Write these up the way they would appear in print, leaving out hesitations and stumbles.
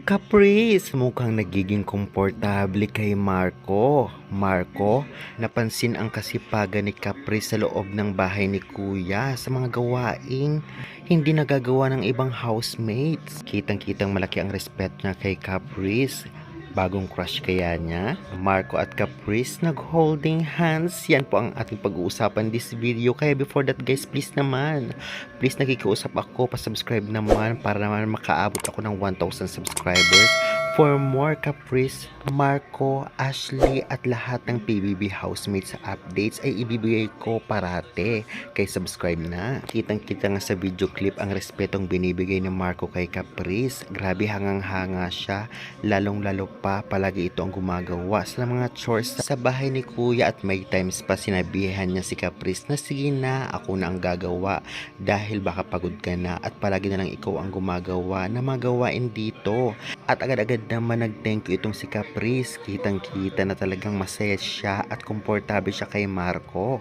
Caprice, mukhang nagiging komportable kay Marco. Marco, napansin ang kasipagan ni Caprice sa loob ng bahay ni Kuya sa mga gawaing hindi nagagawa ng ibang housemates. Kitang-kitang malaki ang respeto niya kay Caprice. Bagong crush kaya niya? Marco at Caprice nag-holding hands. Yan po ang ating pag-uusapan this video. Kaya before that guys, please naman. Please nakikiusap ako. Pa-subscribe naman para naman makaabot ako ng 1,000 subscribers. For more Caprice, Marco, Ashley at lahat ng PBB housemates updates ay ibibigay ko parate. Kaya subscribe na. Kitang-kita nga sa video clip ang respetong binibigay ni Marco kay Caprice. Grabe hangang-hanga siya. Lalong-lalo pa palagi ito ang gumagawa sa mga chores sa bahay ni Kuya at may times pa sinabihan niya si Caprice na sige na, ako na ang gagawa dahil baka pagod ka na at palagi na lang ikaw ang gumagawa na magawain dito. At agad-agad naman nag-thank you itong si Caprice. Kitang-kita na talagang masaya siya at komportable siya kay Marco.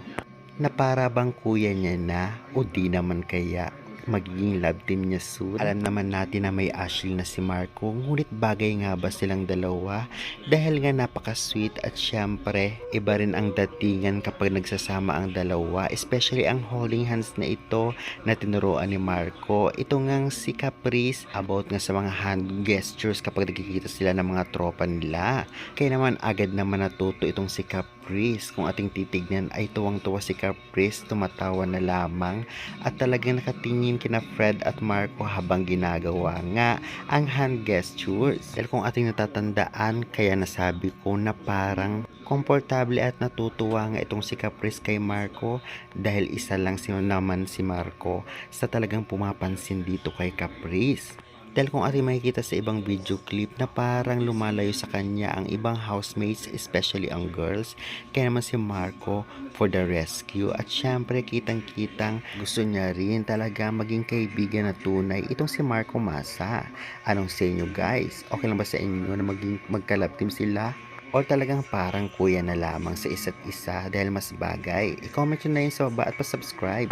Na para bang kuya niya na o di naman kaya magiging love team niya soon. Alam naman natin na may Ashley na si Marco, ngunit bagay nga ba silang dalawa? Dahil nga napaka-sweet at syempre, iba rin ang datingan kapag nagsasama ang dalawa, especially ang holding hands na ito na tinuruan ni Marco. Ito ngang si Caprice, about nga sa mga hand gestures kapag nagkikita sila ng mga tropa nila. Kaya naman agad naman natuto itong si Caprice. Kung ating titignan ay tuwang-tuwa si Caprice, tumatawa na lamang at talagang nakatingin kina Fred at Marco habang ginagawa nga ang hand gestures. Dahil kung ating natatandaan, kaya nasabi ko na parang komportable at natutuwa nga itong si Caprice kay Marco dahil isa lang naman si Marco sa talagang pumapansin dito kay Caprice. Dahil kung ating makikita sa ibang video clip na parang lumalayo sa kanya ang ibang housemates, especially ang girls, kaya naman si Marco for the rescue. At syempre kitang-kitang gusto niya rin talaga maging kaibigan na tunay itong si Marco Masa. Anong sa inyo guys? Okay lang ba sa inyo na magka-love team sila? O talagang parang kuya na lamang sa isa't isa dahil mas bagay? I-comment nyo na yun sa baba at pa-subscribe.